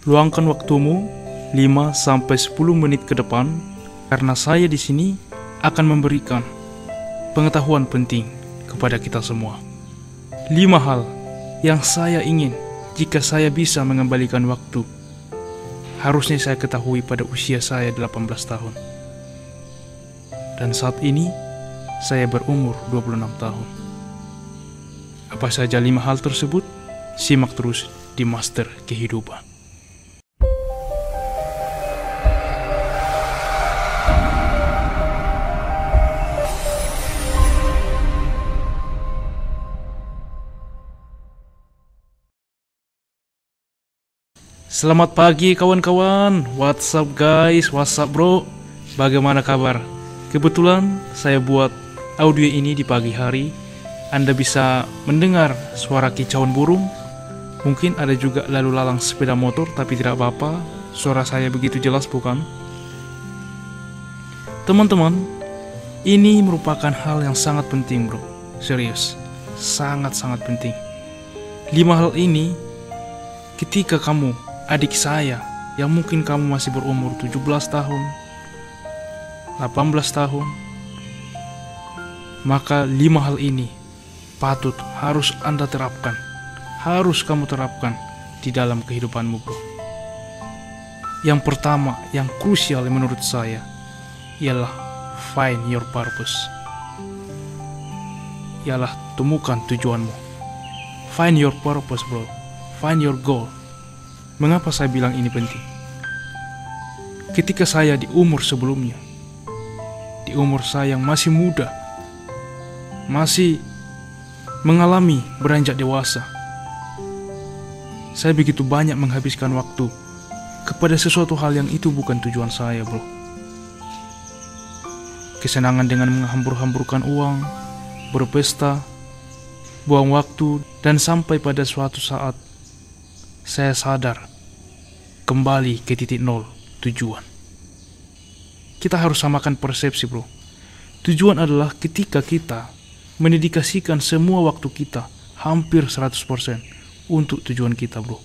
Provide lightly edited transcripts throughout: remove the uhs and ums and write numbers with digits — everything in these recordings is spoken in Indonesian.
Luangkan waktumu 5-10 menit ke depan, karena saya di sini akan memberikan pengetahuan penting kepada kita semua. 5 hal yang saya ingin jika saya bisa mengembalikan waktu, harusnya saya ketahui pada usia saya 18 tahun. Dan saat ini saya berumur 26 tahun. Apa saja 5 hal tersebut? Simak terus di Master Kehidupan. Selamat pagi kawan-kawan. What's up guys? What's up bro? Bagaimana kabar? Kebetulan saya buat audio ini di pagi hari. Anda bisa mendengar suara kicauan burung. Mungkin ada juga lalu lalang sepeda motor, tapi tidak apa-apa. Suara saya begitu jelas bukan? Teman-teman, ini merupakan hal yang sangat penting bro. Serius, sangat-sangat penting. 5 hal ini ketika kamu, adik saya, yang mungkin kamu masih berumur 17 tahun, 18 tahun, maka 5 hal ini patut harus Anda terapkan, harus kamu terapkan di dalam kehidupanmu bro. Yang pertama, yang krusial menurut saya, ialah find your purpose. Ialah temukan tujuanmu. Find your purpose bro, find your goal. Mengapa saya bilang ini penting? Ketika saya di umur sebelumnya, di umur saya yang masih muda, masih mengalami beranjak dewasa, saya begitu banyak menghabiskan waktu kepada sesuatu hal yang itu bukan tujuan saya bro. Kesenangan dengan menghambur-hamburkan uang, berpesta, buang waktu, dan sampai pada suatu saat saya sadar kembali ke titik nol, tujuan. Kita harus samakan persepsi bro. Tujuan adalah ketika kita mendedikasikan semua waktu kita hampir 100% untuk tujuan kita bro.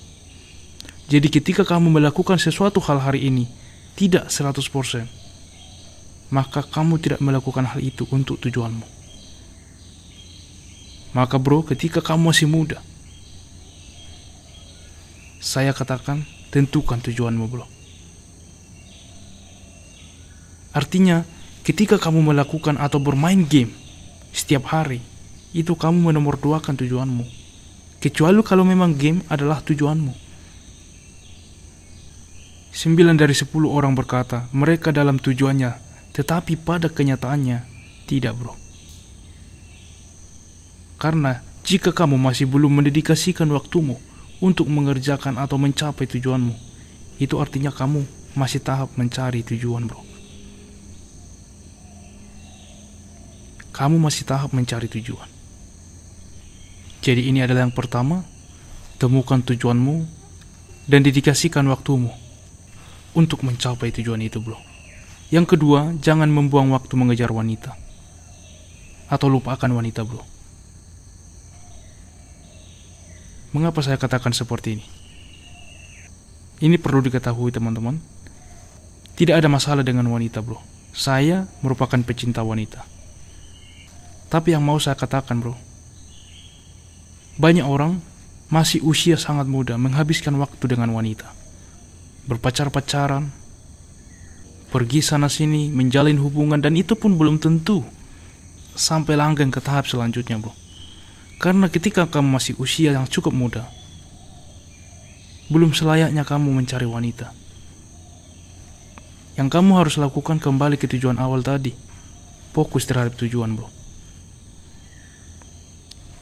Jadi ketika kamu melakukan sesuatu hal hari ini tidak 100%, maka kamu tidak melakukan hal itu untuk tujuanmu. Maka bro, ketika kamu masih muda, saya katakan tentukan tujuanmu bro. Artinya ketika kamu melakukan atau bermain game setiap hari, itu kamu menomorduakan tujuanmu. Kecuali kalau memang game adalah tujuanmu. 9 dari 10 orang berkata mereka dalam tujuannya, tetapi pada kenyataannya tidak bro. Karena jika kamu masih belum mendedikasikan waktumu untuk mengerjakan atau mencapai tujuanmu, itu artinya kamu masih tahap mencari tujuan bro. Kamu masih tahap mencari tujuan. Jadi ini adalah yang pertama, temukan tujuanmu dan dedikasikan waktumu untuk mencapai tujuan itu bro. Yang kedua, jangan membuang waktu mengejar wanita atau lupakan wanita bro. Mengapa saya katakan seperti ini? Ini perlu diketahui teman-teman. Tidak ada masalah dengan wanita bro. Saya merupakan pecinta wanita. Tapi yang mau saya katakan bro, banyak orang masih usia sangat muda menghabiskan waktu dengan wanita, berpacar-pacaran, pergi sana sini, menjalin hubungan, dan itu pun belum tentu sampai langgeng ke tahap selanjutnya bro. Karena ketika kamu masih usia yang cukup muda, belum selayaknya kamu mencari wanita. Yang kamu harus lakukan kembali ke tujuan awal tadi. Fokus terhadap tujuan bro.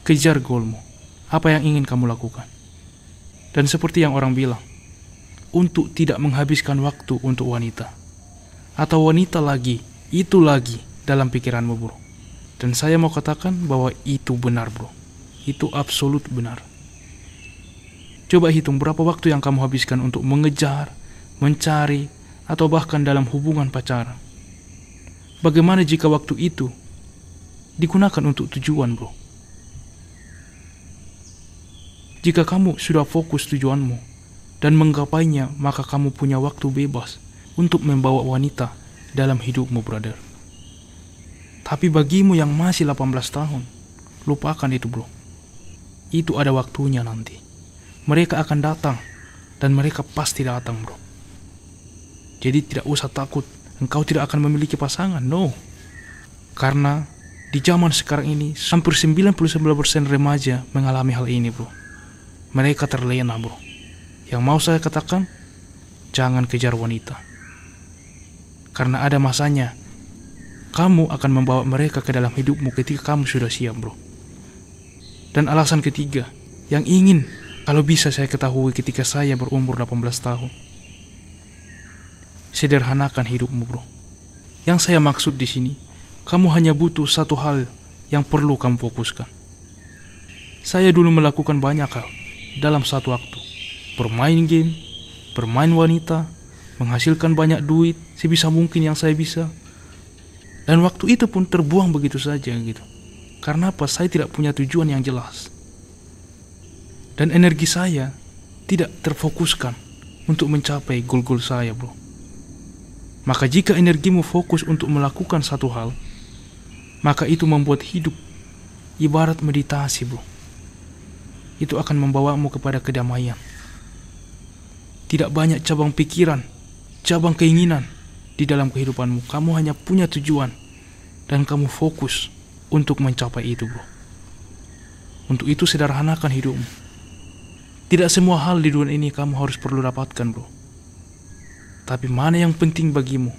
Kejar goalmu. Apa yang ingin kamu lakukan. Dan seperti yang orang bilang, untuk tidak menghabiskan waktu untuk wanita. Atau wanita lagi, itu lagi dalam pikiranmu bro. Dan saya mau katakan bahwa itu benar bro. Itu absolut benar. Coba hitung berapa waktu yang kamu habiskan untuk mengejar, mencari, atau bahkan dalam hubungan pacaran. Bagaimana jika waktu itu digunakan untuk tujuan bro? Jika kamu sudah fokus tujuanmu dan menggapainya, maka kamu punya waktu bebas untuk membawa wanita dalam hidupmu, brother. Tapi bagimu yang masih 18 tahun, lupakan itu, bro. Itu ada waktunya nanti. Mereka akan datang, dan mereka pasti datang, bro. Jadi tidak usah takut, engkau tidak akan memiliki pasangan, no. Karena di zaman sekarang ini, hampir 99% remaja mengalami hal ini, bro. Mereka terlena, bro. Yang mau saya katakan, jangan kejar wanita. Karena ada masanya, kamu akan membawa mereka ke dalam hidupmu ketika kamu sudah siap, bro. Dan alasan ketiga, yang ingin kalau bisa saya ketahui ketika saya berumur 18 tahun. Sederhanakan hidupmu, bro. Yang saya maksud di sini, kamu hanya butuh satu hal yang perlu kamu fokuskan. Saya dulu melakukan banyak hal dalam satu waktu. Bermain game, bermain wanita, menghasilkan banyak duit sebisa mungkin yang saya bisa. Dan waktu itu pun terbuang begitu saja gitu. Karena apa? Saya tidak punya tujuan yang jelas. Dan energi saya tidak terfokuskan untuk mencapai goal-goal saya, bro. Maka jika energimu fokus untuk melakukan satu hal, maka itu membuat hidup ibarat meditasi, bro. Itu akan membawamu kepada kedamaian. Tidak banyak cabang pikiran, cabang keinginan di dalam kehidupanmu. Kamu hanya punya tujuan dan kamu fokus untuk mencapai itu, bro. Untuk itu sederhanakan hidupmu. Tidak semua hal di dunia ini kamu harus perlu dapatkan, bro. Tapi mana yang penting bagimu,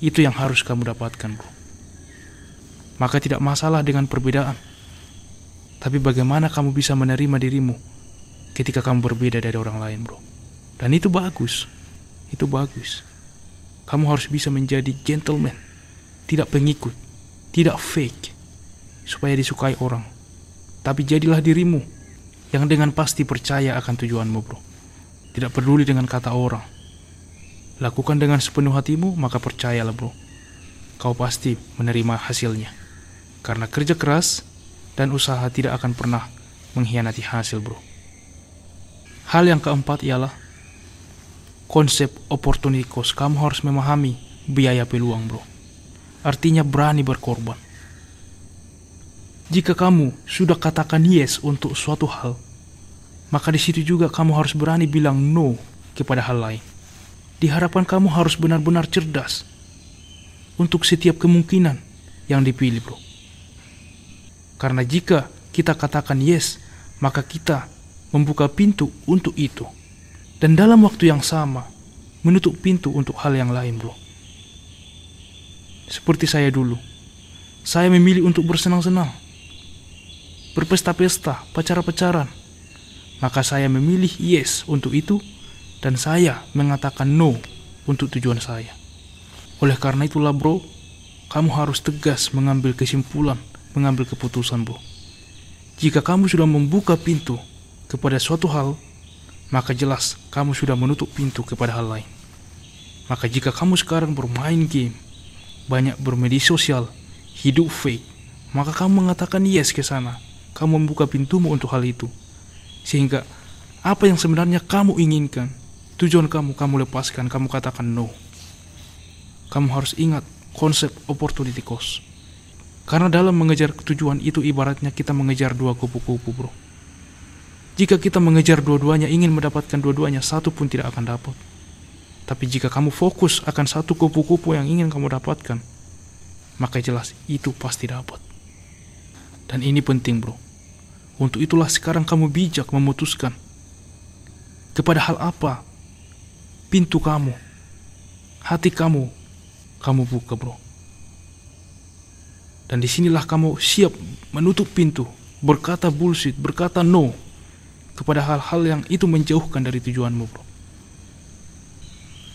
itu yang harus kamu dapatkan, bro. Maka tidak masalah dengan perbedaan. Tapi bagaimana kamu bisa menerima dirimu ketika kamu berbeda dari orang lain, bro. Dan itu bagus. Itu bagus. Kamu harus bisa menjadi gentleman, tidak pengikut, tidak fake, supaya disukai orang. Tapi jadilah dirimu yang dengan pasti percaya akan tujuanmu, bro. Tidak peduli dengan kata orang. Lakukan dengan sepenuh hatimu, maka percayalah, bro. Kau pasti menerima hasilnya. Karena kerja keras dan usaha tidak akan pernah mengkhianati hasil, bro. Hal yang keempat ialah konsep opportunity cost. Kamu harus memahami biaya peluang, bro. Artinya berani berkorban. Jika kamu sudah katakan yes untuk suatu hal, maka di situ juga kamu harus berani bilang no kepada hal lain. Di hadapan kamu harus benar-benar cerdas untuk setiap kemungkinan yang dipilih, bro. Karena jika kita katakan yes, maka kita membuka pintu untuk itu. Dan dalam waktu yang sama, menutup pintu untuk hal yang lain, bro. Seperti saya dulu. Saya memilih untuk bersenang-senang, berpesta-pesta, pacaran-pacaran. Maka saya memilih yes untuk itu, dan saya mengatakan no untuk tujuan saya. Oleh karena itulah, bro, kamu harus tegas mengambil kesimpulan, mengambil keputusan, bro. Jika kamu sudah membuka pintu kepada suatu hal, maka jelas kamu sudah menutup pintu kepada hal lain. Maka jika kamu sekarang bermain game, banyak bermedia sosial, hidup fake, maka kamu mengatakan yes ke sana. Kamu membuka pintumu untuk hal itu. Sehingga apa yang sebenarnya kamu inginkan, tujuan kamu lepaskan, kamu katakan no. Kamu harus ingat konsep opportunity cost. Karena dalam mengejar tujuan itu ibaratnya kita mengejar dua kupu-kupu, bro. Jika kita mengejar dua-duanya, ingin mendapatkan dua-duanya, satu pun tidak akan dapat. Tapi jika kamu fokus akan satu kupu-kupu yang ingin kamu dapatkan, maka jelas itu pasti dapat. Dan ini penting, bro. Untuk itulah sekarang kamu bijak memutuskan kepada hal apa pintu kamu, hati kamu buka, bro. Dan disinilah kamu siap menutup pintu, berkata bullshit, berkata no kepada hal-hal yang itu menjauhkan dari tujuanmu, bro.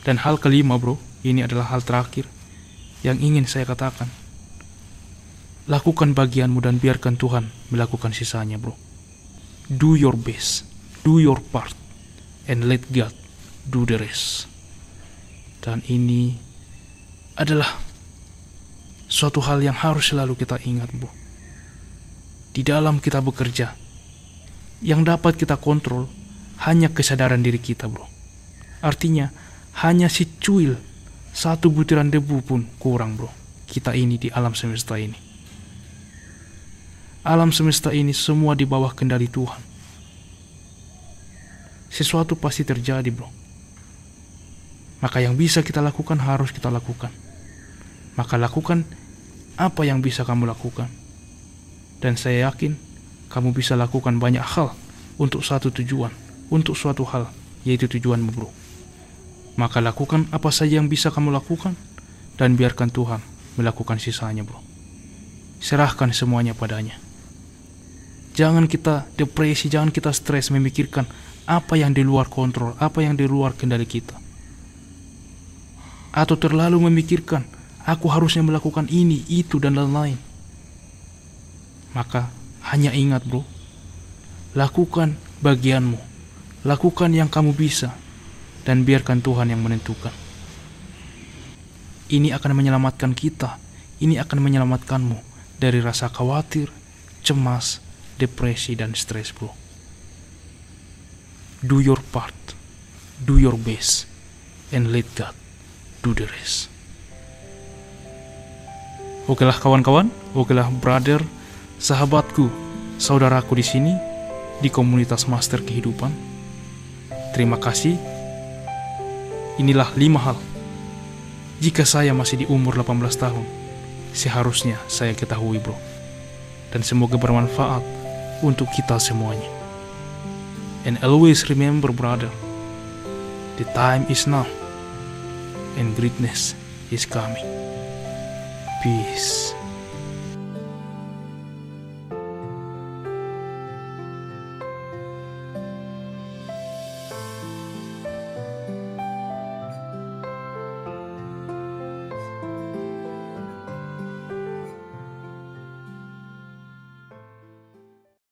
Dan hal kelima, bro, ini adalah hal terakhir yang ingin saya katakan. Lakukan bagianmu dan biarkan Tuhan melakukan sisanya, bro. Do your best, do your part, and let God do the rest. Dan ini adalah suatu hal yang harus selalu kita ingat, bro. Di dalam kita bekerja, yang dapat kita kontrol hanya kesadaran diri kita, bro. Artinya, hanya si cuil, satu butiran debu pun kurang, bro. Kita ini di alam semesta ini. Alam semesta ini semua di bawah kendali Tuhan. Sesuatu pasti terjadi, bro. Maka yang bisa kita lakukan harus kita lakukan. Maka lakukan apa yang bisa kamu lakukan. Dan saya yakin kamu bisa lakukan banyak hal untuk satu tujuan, untuk suatu hal, yaitu tujuanmu, bro. Maka lakukan apa saja yang bisa kamu lakukan dan biarkan Tuhan melakukan sisanya, bro. Serahkan semuanya padanya. Jangan kita depresi, jangan kita stres memikirkan apa yang di luar kontrol, apa yang di luar kendali kita. Atau terlalu memikirkan, aku harusnya melakukan ini, itu, dan lain-lain. Maka hanya ingat, bro, lakukan bagianmu, lakukan yang kamu bisa, dan biarkan Tuhan yang menentukan. Ini akan menyelamatkan kita, ini akan menyelamatkanmu dari rasa khawatir, cemas, depresi, dan stres, bro. Do your part, do your best, and let God do the rest. Okelah kawan-kawan, okelah brother, sahabatku, saudaraku di sini, di komunitas Master Kehidupan. Terima kasih. Inilah 5 hal. Jika saya masih di umur 18 tahun, seharusnya saya ketahui, bro. Dan semoga bermanfaat untuk kita semuanya. And always remember, brother, the time is now, and greatness is coming. Peace.